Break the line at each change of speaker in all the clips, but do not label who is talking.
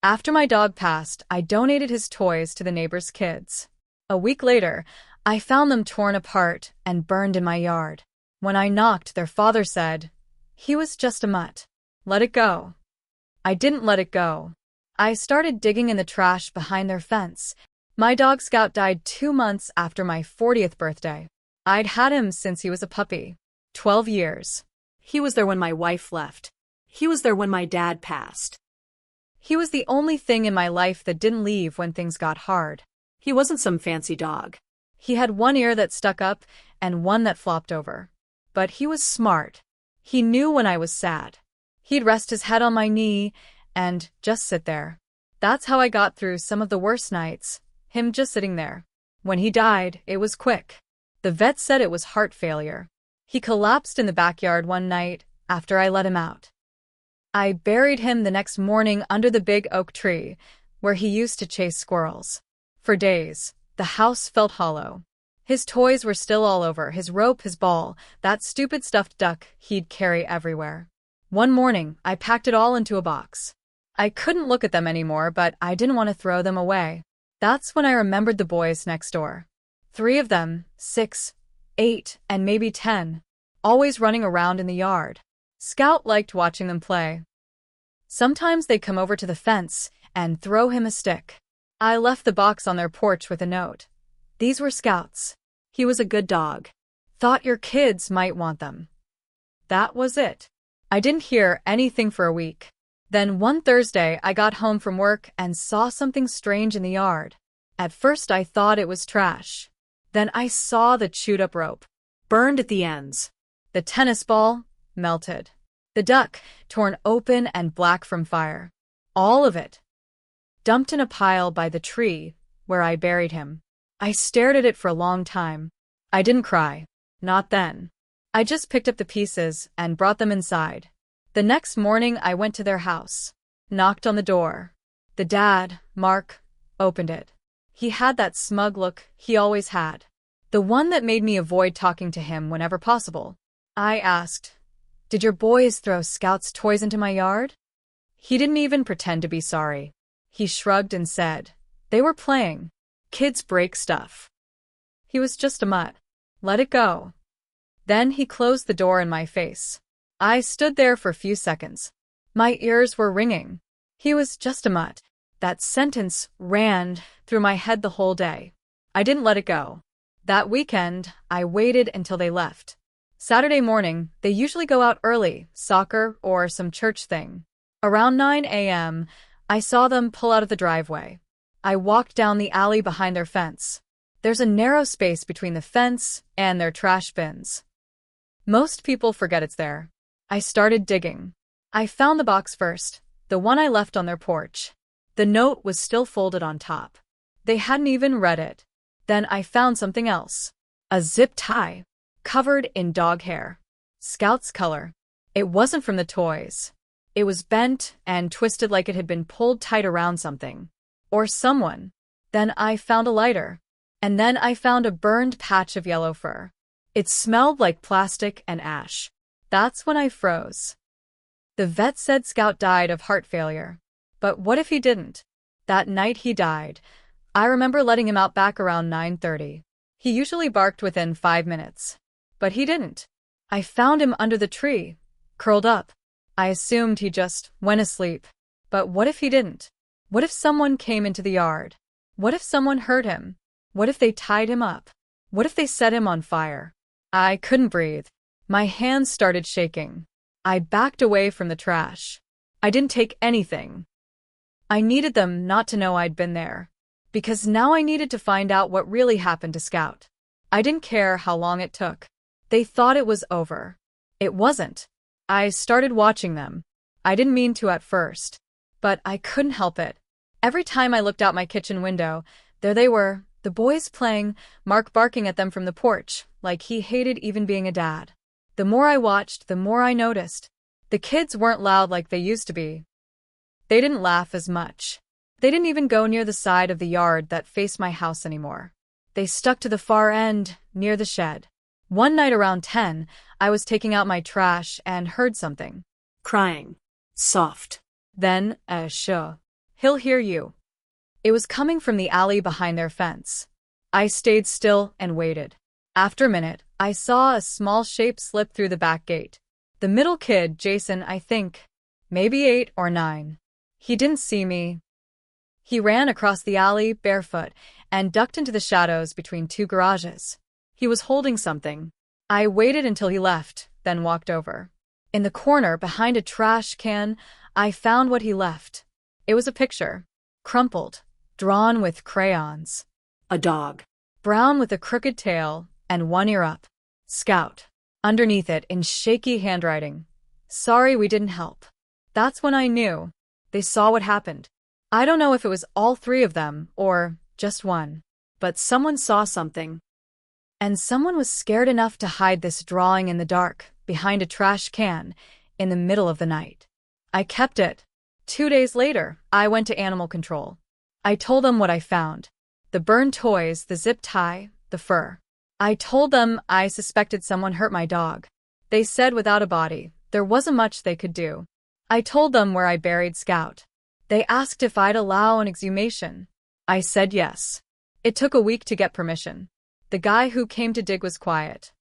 After my dog passed, I donated his toys to the neighbor's kids. A week later, I found them torn apart and burned in my yard. When I knocked, their father said, "He was just a mutt. Let it go." I didn't let it go. I started digging in the trash behind their fence. My dog Scout died 2 months after my 40th birthday. I'd had him since he was a puppy. 12 years.
He was there when my wife left. He was there when my dad passed.
He was the only thing in my life that didn't leave when things got hard.
He wasn't some fancy dog.
He had one ear that stuck up and one that flopped over. But he was smart. He knew when I was sad. He'd rest his head on my knee and just sit there. That's how I got through some of the worst nights, him just sitting there. When he died, it was quick. The vet said it was heart failure. He collapsed in the backyard one night after I let him out. I buried him the next morning under the big oak tree where he used to chase squirrels. For days, the house felt hollow. His toys were still all over, his rope, his ball, that stupid stuffed duck he'd carry everywhere. One morning, I packed it all into a box. I couldn't look at them anymore, but I didn't want to throw them away. That's when I remembered the boys next door. 3 of them, 6, 8, and maybe 10, always running around in the yard. Scout liked watching them play. Sometimes they'd come over to the fence and throw him a stick. I left the box on their porch with a note. These were Scout's.
He was a good dog.
Thought your kids might want them. That was it. I didn't hear anything for a week. Then one Thursday, I got home from work and saw something strange in the yard. At first, I thought it was trash. Then I saw the chewed-up rope,
Burned at the ends.
the tennis ball, melted. The duck, torn open and black from fire. All of it. Dumped in a pile by the tree where I buried him. I stared at it for a long time. I didn't cry. Not then. I just picked up the pieces and brought them inside. The next morning, I went to their house. Knocked on the door. The dad, Mark, opened it. He had that smug look he always had. The one that made me avoid talking to him whenever possible. I asked, "Did your boys throw Scout's toys into my yard?" He didn't even pretend to be sorry. He shrugged and said, "They were playing. Kids break stuff. He was just a mutt. Let it go." Then he closed the door in my face. I stood there for a few seconds. My ears were ringing. He was just a mutt. That sentence ran through my head the whole day. I didn't let it go. That weekend, I waited until they left. Saturday morning, they usually go out early, soccer or some church thing. Around 9 a.m., I saw them pull out of the driveway. I walked down the alley behind their fence. There's a narrow space between the fence and their trash bins. Most people forget it's there. I started digging. I found the box first, the one I left on their porch. The note was still folded on top. They hadn't even read it. Then I found something else. A zip tie, covered in dog hair. Scout's color. It wasn't from the toys. It was bent and twisted like it had been pulled tight around something. Or someone. Then I found a lighter. And then I found a burned patch of yellow fur. It smelled like plastic and ash. That's when I froze. The vet said Scout died of heart failure. But what if he didn't? That night he died. I remember letting him out back around 9:30. He usually barked within 5 minutes. But he didn't. I found him under the tree, curled up. I assumed he just went asleep. But what if he didn't? What if someone came into the yard? What if someone hurt him? What if they tied him up? What if they set him on fire? I couldn't breathe. My hands started shaking. I backed away from the trash. I didn't take anything. I needed them not to know I'd been there. Because now I needed to find out what really happened to Scout. I didn't care how long it took. They thought it was over. It wasn't. I started watching them. I didn't mean to at first. But I couldn't help it. Every time I looked out my kitchen window, there they were, the boys playing, Mark barking at them from the porch, like he hated even being a dad. The more I watched, the more I noticed. The kids weren't loud like they used to be. They didn't laugh as much. They didn't even go near the side of the yard that faced my house anymore. They stuck to the far end, near the shed. One night around 10, I was taking out my trash and heard something.
Crying. Soft.
Then, a shoo. He'll hear you. It was coming from the alley behind their fence. I stayed still and waited. After a minute, I saw a small shape slip through the back gate. The middle kid, Jason, I think, maybe 8 or 9. He didn't see me. He ran across the alley barefoot and ducked into the shadows between 2 garages. He was holding something. I waited until he left, then walked over. In the corner behind a trash can, I found what he left. It was a picture, crumpled, drawn with crayons.
A dog.
Brown with a crooked tail and one ear up. Scout. Underneath it in shaky handwriting. Sorry we didn't help. That's when I knew. They saw what happened. I don't know if it was all 3 of them or just one.
But someone saw something.
And someone was scared enough to hide this drawing in the dark, behind a trash can, in the middle of the night. I kept it. 2 days later, I went to animal control. I told them what I found. The burned toys, the zip tie, the fur. I told them I suspected someone hurt my dog. They said without a body, there wasn't much they could do. I told them where I buried Scout. They asked if I'd allow an exhumation. I said yes. It took a week to get permission. The guy who came to dig was quiet.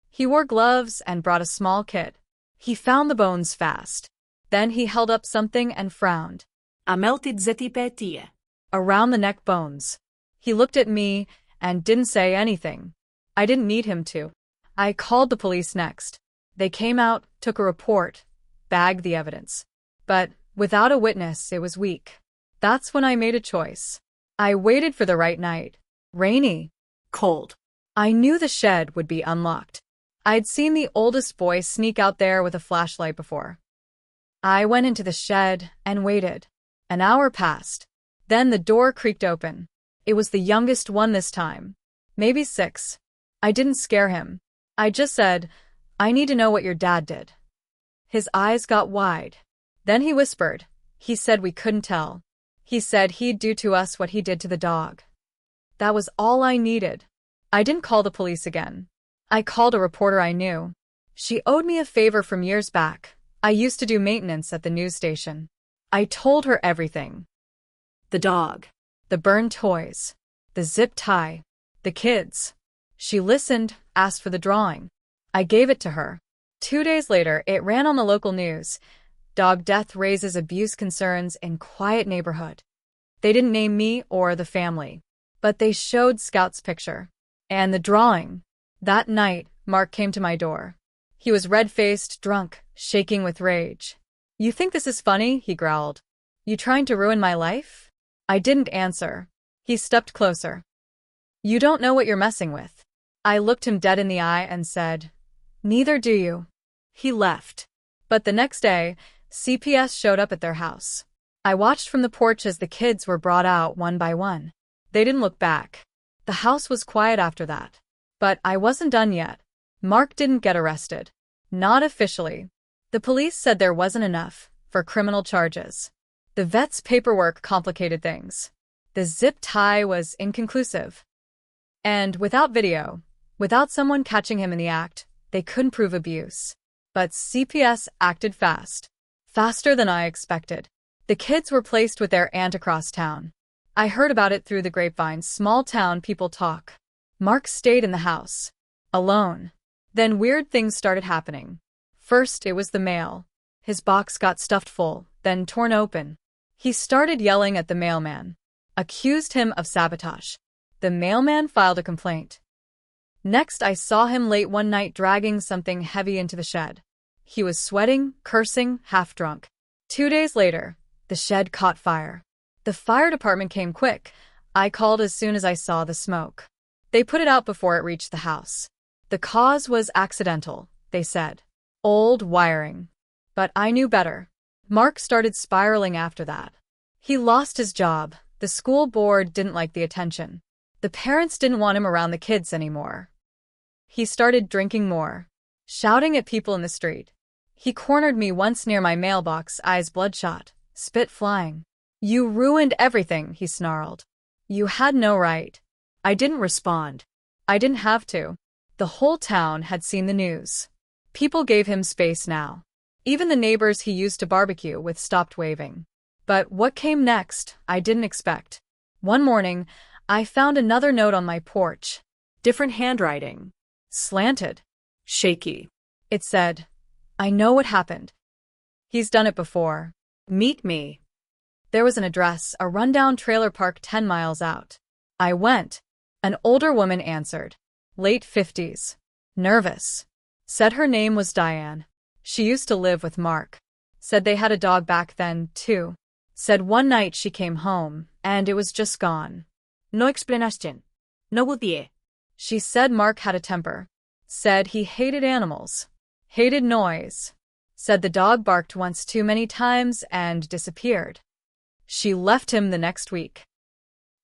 He wore gloves and brought a small kit. He found the bones fast. Then he held up something and frowned.
A melted zetipetie.
Around the neck bones. He looked at me and didn't say anything. I didn't need him to. I called the police next. They came out, took a report, bagged the evidence. But without a witness, it was weak. That's when I made a choice. I waited for the right night. Rainy.
Cold.
I knew the shed would be unlocked. I'd seen the oldest boy sneak out there with a flashlight before. I went into the shed and waited. An hour passed. Then the door creaked open. It was the youngest one this time. Maybe 6. I didn't scare him. I just said, I need to know what your dad did. His eyes got wide. Then he whispered. He said we couldn't tell. He said he'd do to us what he did to the dog. That was all I needed. I didn't call the police again. I called a reporter I knew. She owed me a favor from years back. I used to do maintenance at the news station. I told her everything.
The dog.
The burned toys. The zip tie. The kids. She listened, asked for the drawing. I gave it to her. 2 days later, it ran on the local news. Dog death raises abuse concerns in quiet neighborhood. They didn't name me or the family, but they showed Scout's picture. And the drawing. That night, Mark came to my door. He was red-faced, drunk, shaking with rage. You think this is funny? He growled. You trying to ruin my life? I didn't answer. He stepped closer. You don't know what you're messing with. I looked him dead in the eye and said, neither do you. He left. But the next day, CPS showed up at their house. I watched from the porch as the kids were brought out one by one. They didn't look back. The house was quiet after that. But I wasn't done yet. Mark didn't get arrested. Not officially. The police said there wasn't enough for criminal charges. The vet's paperwork complicated things. The zip tie was inconclusive. And without video, without someone catching him in the act, they couldn't prove abuse. But CPS acted fast. Faster than I expected. The kids were placed with their aunt across town. I heard about it through the grapevine. Small town people talk. Mark stayed in the house. Alone. Then weird things started happening. First, it was the mail. His box got stuffed full, then torn open. He started yelling at the mailman. Accused him of sabotage. The mailman filed a complaint. Next, I saw him late one night dragging something heavy into the shed. He was sweating, cursing, half drunk. 2 days later, the shed caught fire. The fire department came quick. I called as soon as I saw the smoke. They put it out before it reached the house. The cause was accidental, they said. Old wiring. But I knew better. Mark started spiraling after that. He lost his job. The school board didn't like the attention. The parents didn't want him around the kids anymore. He started drinking more, shouting at people in the street. He cornered me once near my mailbox, eyes bloodshot, spit flying. You ruined everything, he snarled. You had no right. I didn't respond. I didn't have to. The whole town had seen the news. People gave him space now. Even the neighbors he used to barbecue with stopped waving. But what came next, I didn't expect. One morning, I found another note on my porch.
Different handwriting.
Slanted.
Shaky.
It said, "I know what happened. He's done it before.
Meet me."
There was an address, a rundown trailer park 10 miles out. I went. An older woman answered. Late 50s. Nervous. Said her name was Diane. She used to live with Mark. Said they had a dog back then, too. Said one night she came home, and it was just gone.
No explanación. No budie.
She said Mark had a temper. Said he hated animals. Hated noise. Said the dog barked once too many times and disappeared. She left him the next week.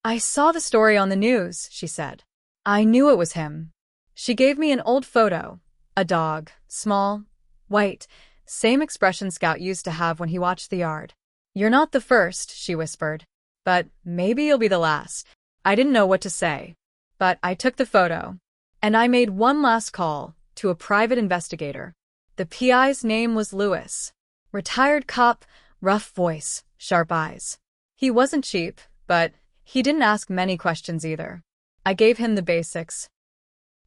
I saw the story on the news, she said. I knew it was him. She gave me an old photo. A dog, small, white, same expression Scout used to have when he watched the yard. You're not the first, she whispered. But maybe you'll be the last. I didn't know what to say. But I took the photo. And I made one last call to a private investigator. The PI's name was Lewis. Retired cop, rough voice, sharp eyes. He wasn't cheap, but he didn't ask many questions either. I gave him the basics.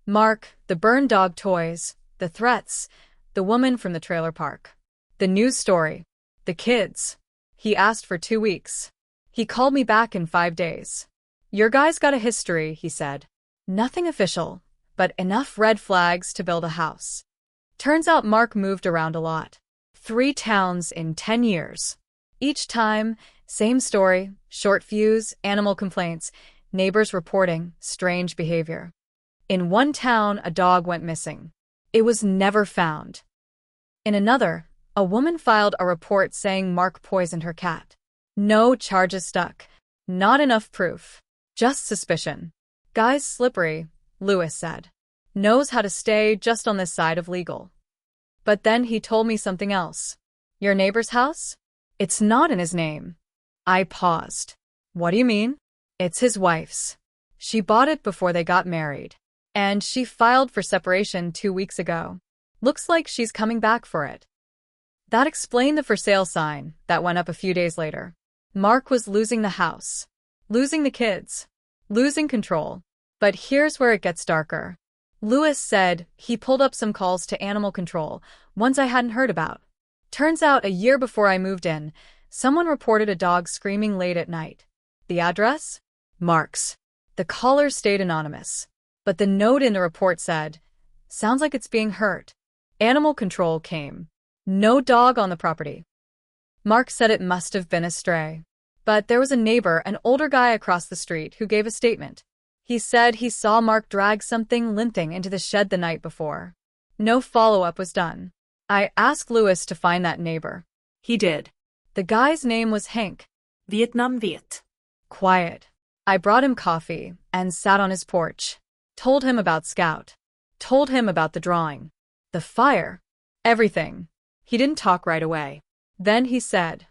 Mark, the burned dog toys, the threats, the woman from the trailer park. The news story. The kids. He asked for 2 weeks. He called me back in 5 days. Your guy's got a history, he said. Nothing official, but enough red flags to build a house. Turns out Mark moved around a lot. 3 towns in 10 years. Each time, same story, short fuse, animal complaints, neighbors reporting strange behavior. In one town, a dog went missing. It was never found. In another, a woman filed a report saying Mark poisoned her cat. No charges stuck. Not enough proof. Just suspicion. Guy's slippery, Lewis said. Knows how to stay just on this side of legal. But then he told me something else. Your neighbor's house? It's not in his name. I paused. What do you mean? It's his wife's. She bought it before they got married. And she filed for separation 2 weeks ago. Looks like she's coming back for it. That explained the for sale sign that went up a few days later. Mark was losing the house. Losing the kids. Losing control. But here's where it gets darker. Lewis said he pulled up some calls to animal control, ones I hadn't heard about. Turns out a year before I moved in, someone reported a dog screaming late at night. The address? Mark's. The caller stayed anonymous. But the note in the report said, sounds like it's being hurt. Animal control came. No dog on the property. Mark said it must have been a stray. But there was a neighbor, an older guy across the street, who gave a statement. He said he saw Mark drag something limping into the shed the night before. No follow-up was done. I asked Lewis to find that neighbor.
He did.
The guy's name was Hank.
Vietnam Viet.
Quiet. I brought him coffee and sat on his porch. Told him about Scout. Told him about the drawing. The fire. Everything. He didn't talk right away. Then he said,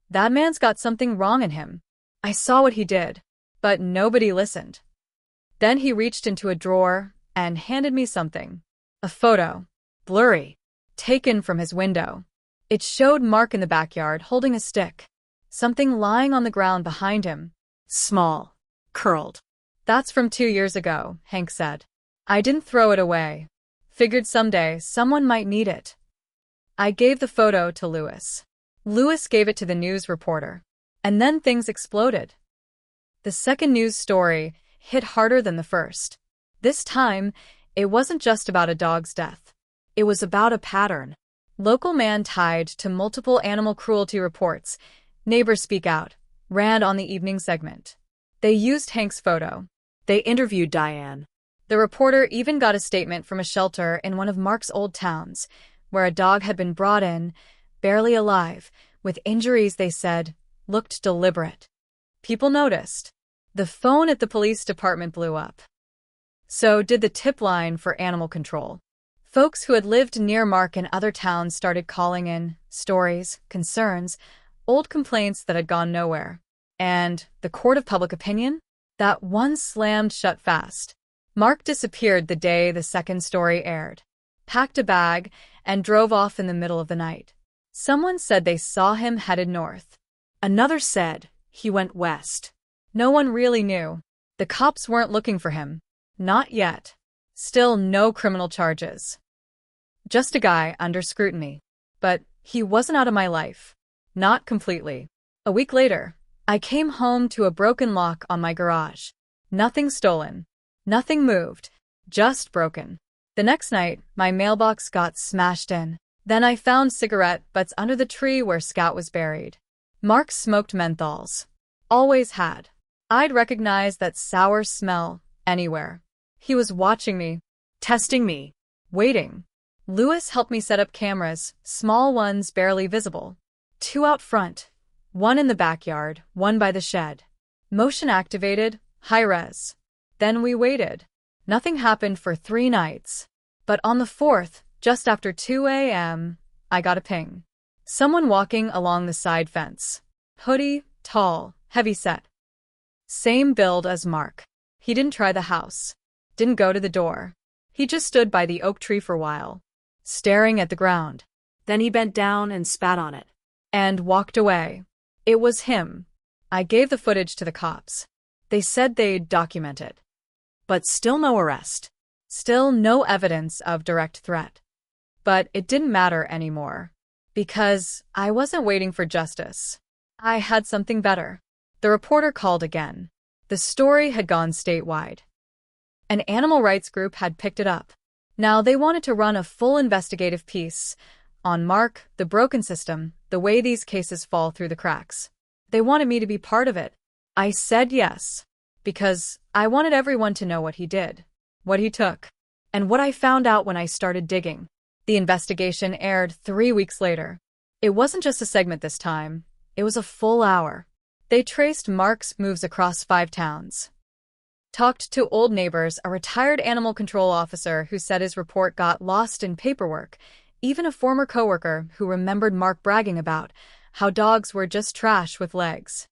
that man's got something wrong in him. I saw what he did, but nobody listened. Then he reached into a drawer and handed me something. A photo. Blurry. Taken from his window. It showed Mark in the backyard holding a stick. Something lying on the ground behind him. Small. Curled. That's from 2 years ago, Hank said. I didn't throw it away. Figured someday someone might need it. I gave the photo to Lewis. Lewis gave it to the news reporter. And then things exploded. The second news story hit harder than the first. This time, it wasn't just about a dog's death. It was about a pattern. Local man tied to multiple animal cruelty reports. Neighbors speak out. Ran on the evening segment. They used Hank's photo. They interviewed Diane. The reporter even got a statement from a shelter in one of Mark's old towns, where a dog had been brought in, barely alive, with injuries they said looked deliberate. People noticed. The phone at the police department blew up. So did the tip line for animal control. Folks who had lived near Mark in other towns started calling in stories, concerns, old complaints that had gone nowhere. And the court of public opinion? That one slammed shut fast. Mark disappeared the day the second story aired. Packed a bag and drove off in the middle of the night. Someone said they saw him headed north.
Another said he went west.
No one really knew. The cops weren't looking for him. Not yet. Still no criminal charges. Just a guy under scrutiny. But he wasn't out of my life. Not completely. A week later, I came home to a broken lock on my garage. Nothing stolen. Nothing moved. Just broken. The next night, my mailbox got smashed in. Then I found cigarette butts under the tree where Scout was buried. Mark smoked menthols. Always had. I'd recognize that sour smell anywhere. He was watching me, testing me, waiting. Lewis helped me set up cameras, small ones barely visible. 2 out front, 1 in the backyard, 1 by the shed. Motion activated, high res. Then we waited. Nothing happened for 3 nights. But on the 4th, just after 2 a.m., I got a ping. Someone walking along the side fence. Hoodie, tall, heavy set. Same build as Mark. He didn't try the house. Didn't go to the door. He just stood by the oak tree for a while, staring at the ground.
Then he bent down and spat on it.
And walked away. It was him. I gave the footage to the cops. They said they'd document it.
But still no arrest.
Still no evidence of direct threat. But it didn't matter anymore. Because I wasn't waiting for justice. I had something better. The reporter called again. The story had gone statewide. An animal rights group had picked it up. Now they wanted to run a full investigative piece on Mark, the broken system, the way these cases fall through the cracks. They wanted me to be part of it. I said yes. Because I wanted everyone to know what he did, what he took, and what I found out when I started digging. The investigation aired 3 weeks later. It wasn't just a segment this time. It was a full hour. They traced Mark's moves across 5 towns. Talked to old neighbors, a retired animal control officer who said his report got lost in paperwork, even a former coworker who remembered Mark bragging about how dogs were just trash with legs.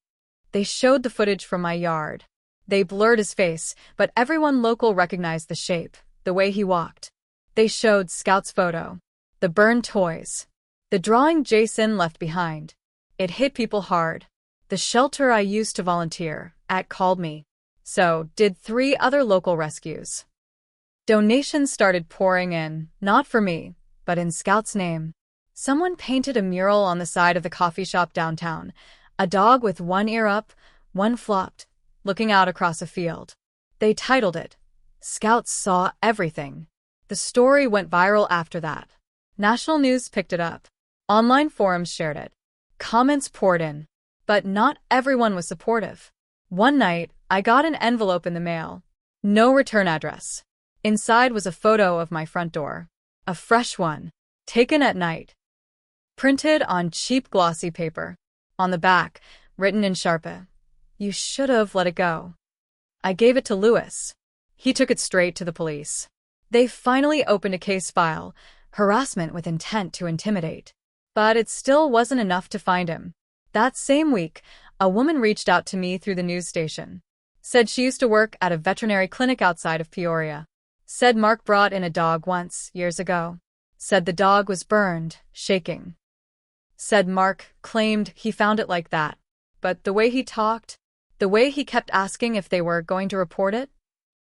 They showed the footage from my yard. They blurred his face, but everyone local recognized the shape, the way he walked. They showed Scout's photo, the burned toys, the drawing Jason left behind. It hit people hard. The shelter I used to volunteer at called me. So did 3 other local rescues. Donations started pouring in, not for me, but in Scout's name. Someone painted a mural on the side of the coffee shop downtown, a dog with 1 ear up, 1 flopped, looking out across a field. They titled it, Scouts Saw Everything. The story went viral after that. National news picked it up. Online forums shared it. Comments poured in. But not everyone was supportive. One night, I got an envelope in the mail. No return address. Inside was a photo of my front door. A fresh one. Taken at night. Printed on cheap glossy paper. On the back, written in Sharpie. You should have let it go. I gave it to Lewis. He took it straight to the police. They finally opened a case file, harassment with intent to intimidate. But it still wasn't enough to find him. That same week, a woman reached out to me through the news station. Said she used to work at a veterinary clinic outside of Peoria. Said Mark brought in a dog once, years ago. Said the dog was burned, shaking. Said Mark claimed he found it like that. But the way he talked, the way he kept asking if they were going to report it,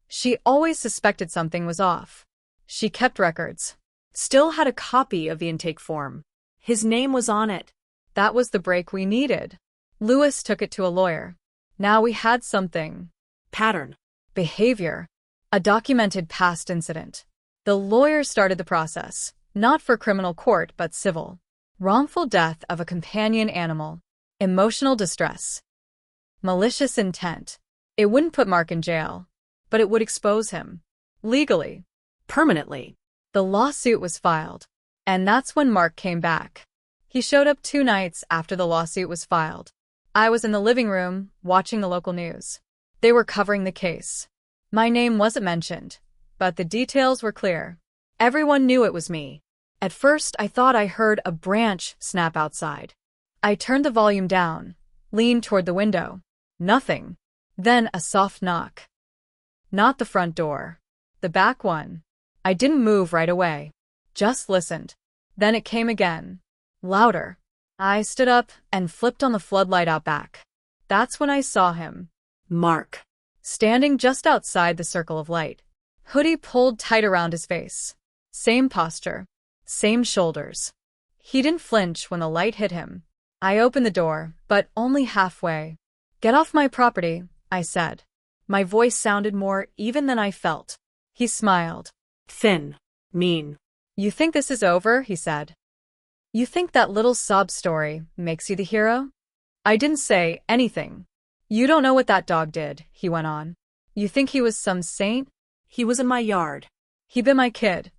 she always suspected something was off. She kept records.
Still had a copy of the intake form. His name was on it.
That was the break we needed. Lewis took it to a lawyer. Now we had something.
Pattern.
Behavior. A documented past incident. The lawyer started the process, not for criminal court but civil. Wrongful death of a companion animal. Emotional distress. Malicious intent. It wouldn't put Mark in jail, but it would expose him. Legally.
Permanently.
The lawsuit was filed. And that's when Mark came back. He showed up 2 nights after the lawsuit was filed. I was in the living room, watching the local news. They were covering the case. My name wasn't mentioned, but the details were clear. Everyone knew it was me. At first, I thought I heard a branch snap outside. I turned the volume down, leaned toward the window. Nothing. Then a soft knock. Not the front door. The back one. I didn't move right away. Just listened. Then it came again. Louder. I stood up and flipped on the floodlight out back. That's when I saw him.
Mark.
Standing just outside the circle of light. Hoodie pulled tight around his face. Same posture. Same shoulders. He didn't flinch when the light hit him. I opened the door, but only halfway. "Get off my property," I said. My voice sounded more even than I felt. He smiled.
Thin. Mean.
"You think this is over?" he said. "You think that little sob story makes you the hero?" I didn't say anything. "You don't know what that dog did," he went on. "You think he was some saint?"
He was in my yard.
"He bit my kid."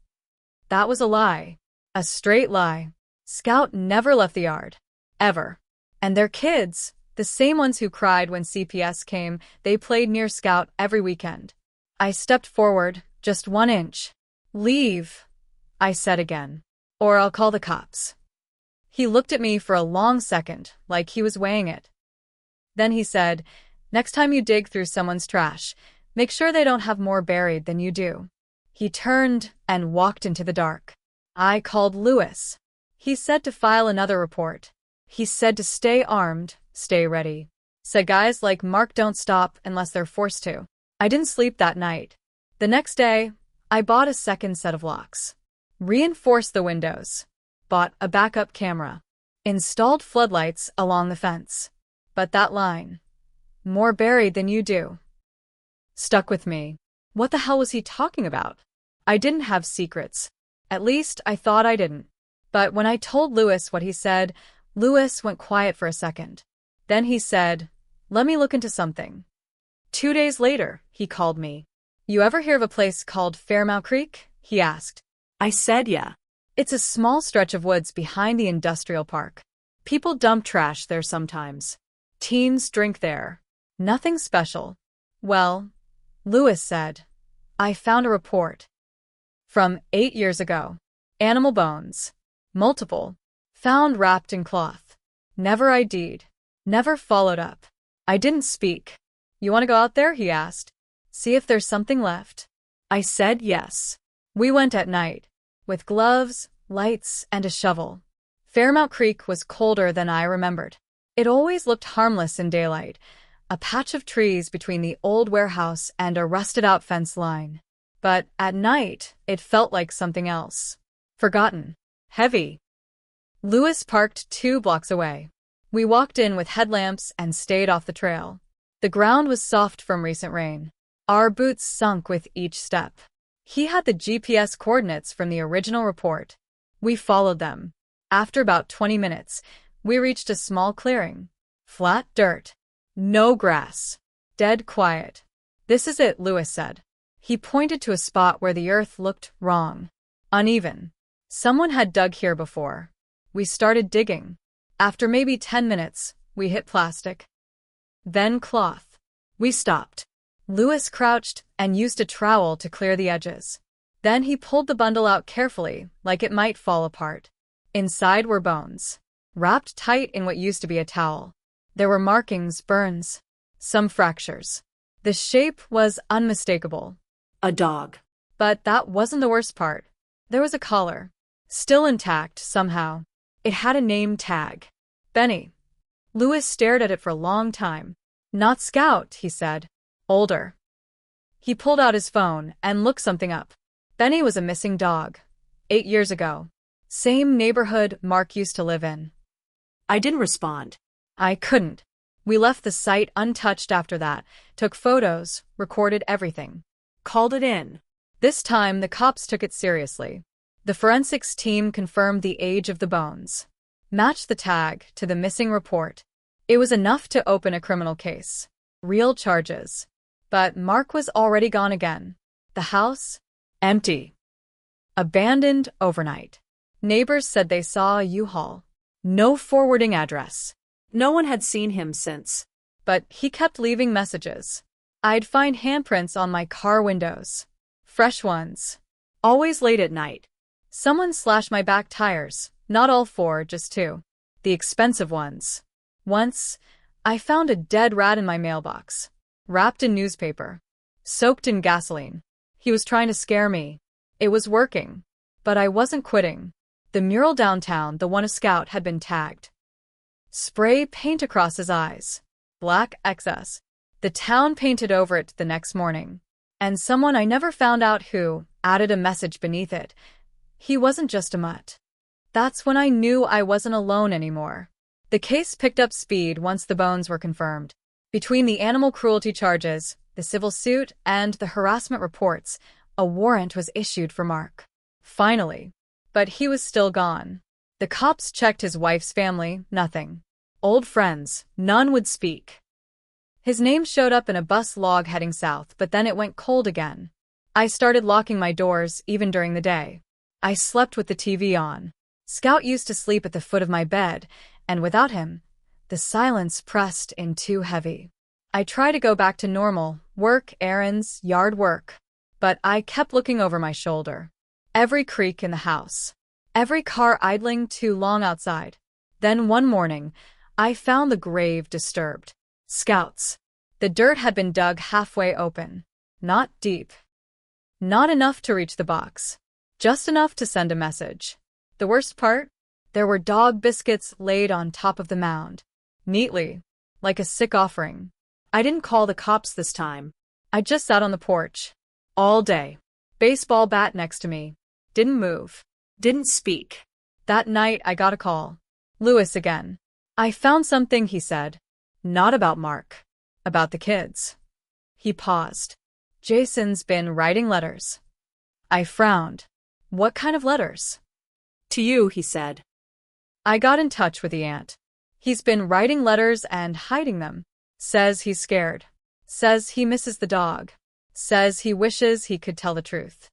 That was a lie. A straight lie. Scout never left the yard. Ever. And their kids, the same ones who cried when CPS came, they played near Scout every weekend. I stepped forward, just 1 inch. "Leave," I said again. "Or I'll call the cops." He looked at me for a long second, like he was weighing it. Then he said, "Next time you dig through someone's trash, make sure they don't have more buried than you do." He turned and walked into the dark. I called Lewis. He said to file another report. He said to stay armed, stay ready. Said guys like Mark don't stop unless they're forced to. I didn't sleep that night. The next day, I bought a second set of locks. Reinforced the windows. Bought a backup camera. Installed floodlights along the fence. But that line, "more buried than you do," stuck with me. What the hell was he talking about? I didn't have secrets. At least, I thought I didn't. But when I told Lewis what he said, Lewis went quiet for a second. Then he said, "Let me look into something." 2 days later, he called me. "You ever hear of a place called Fairmount Creek?" he asked.
I said yeah.
It's a small stretch of woods behind the industrial park. People dump trash there sometimes. Teens drink there. Nothing special. Well, Lewis said, "I found a report. From 8 years ago. Animal bones. Multiple. Found wrapped in cloth. Never ID'd. Never followed up." I didn't speak. "You want to go out there?" he asked. "See if there's something left." I said yes. We went at night. With gloves, lights, and a shovel. Fairmount Creek was colder than I remembered. It always looked harmless in daylight. A patch of trees between the old warehouse and a rusted-out fence line. But at night, it felt like something else. Forgotten. Heavy. Lewis parked 2 blocks away. We walked in with headlamps and stayed off the trail. The ground was soft from recent rain. Our boots sunk with each step. He had the GPS coordinates from the original report. We followed them. After about 20 minutes, we reached a small clearing. Flat dirt. No grass. Dead quiet. "This is it," Lewis said. He pointed to a spot where the earth looked wrong. Uneven. Someone had dug here before. We started digging. After maybe 10 minutes, we hit plastic. Then cloth. We stopped. Lewis crouched and used a trowel to clear the edges. Then he pulled the bundle out carefully, like it might fall apart. Inside were bones. Wrapped tight in what used to be a towel. There were markings, burns. Some fractures. The shape was unmistakable.
A dog.
But that wasn't the worst part. There was a collar. Still intact, somehow. It had a name tag. Benny. Lewis stared at it for a long time. "Not Scout," he said. "Older." He pulled out his phone and looked something up. Benny was a missing dog. 8 years ago. Same neighborhood Mark used to live in.
I didn't respond.
I couldn't. We left the site untouched after that, took photos, recorded everything.
Called it in.
This time, the cops took it seriously. The forensics team confirmed the age of the bones. Matched the tag to the missing report. It was enough to open a criminal case. Real charges. But Mark was already gone again. The house? Empty. Abandoned overnight. Neighbors said they saw a U-Haul. No forwarding address.
No one had seen him since.
But he kept leaving messages. I'd find handprints on my car windows. Fresh ones. Always late at night. Someone slashed my back tires, not all 4, just 2. The expensive ones. Once, I found a dead rat in my mailbox. Wrapped in newspaper. Soaked in gasoline. He was trying to scare me. It was working. But I wasn't quitting. The mural downtown, the one a Scout, had been tagged. Spray paint across his eyes. Black excess. The town painted over it the next morning. And someone I never found out who added a message beneath it. He wasn't just a mutt. That's when I knew I wasn't alone anymore. The case picked up speed once the bones were confirmed. Between the animal cruelty charges, the civil suit, and the harassment reports, a warrant was issued for Mark. Finally. But he was still gone. The cops checked his wife's family, nothing. Old friends, none would speak. His name showed up in a bus log heading south, but then it went cold again. I started locking my doors, even during the day. I slept with the TV on. Scout used to sleep at the foot of my bed, and without him, the silence pressed in too heavy. I tried to go back to normal, work, errands, yard work. But I kept looking over my shoulder. Every creak in the house. Every car idling too long outside. Then one morning, I found the grave disturbed. Scouts. The dirt had been dug halfway open. Not deep. Not enough to reach the box. Just enough to send a message. The worst part? There were dog biscuits laid on top of the mound. Neatly. Like a sick offering.
I didn't call the cops this time.
I just sat on the porch. All day. Baseball bat next to me. Didn't move.
Didn't speak.
That night I got a call. Lewis again. I found something, he said. Not about Mark. About the kids. He paused. Jason's been writing letters. I frowned. What kind of letters?
To you, he said.
I got in touch with the aunt. He's been writing letters and hiding them. Says he's scared. Says he misses the dog. Says he wishes he could tell the truth.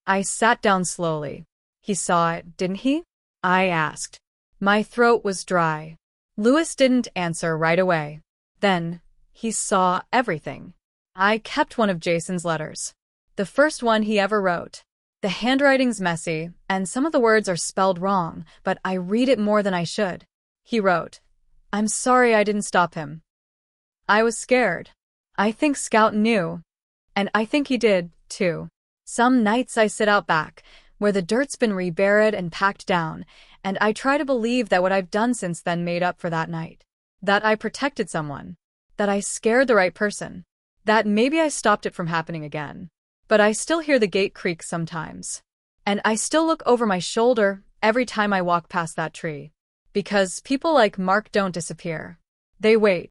I sat down slowly. He saw it, didn't he? I asked. My throat was dry. Lewis didn't answer right away. Then, he saw everything. I kept one of Jason's letters. The first one he ever wrote. The handwriting's messy, and some of the words are spelled wrong, but I read it more than I should. He wrote, "I'm sorry I didn't stop him." I was scared. I think Scout knew. And I think he did, too. Some nights I sit out back, where the dirt's been reburied and packed down, and I try to believe that what I've done since then made up for that night. That I protected someone. That I scared the right person. That maybe I stopped it from happening again. But I still hear the gate creak sometimes. And I still look over my shoulder every time I walk past that tree. Because people like Mark don't disappear. They wait.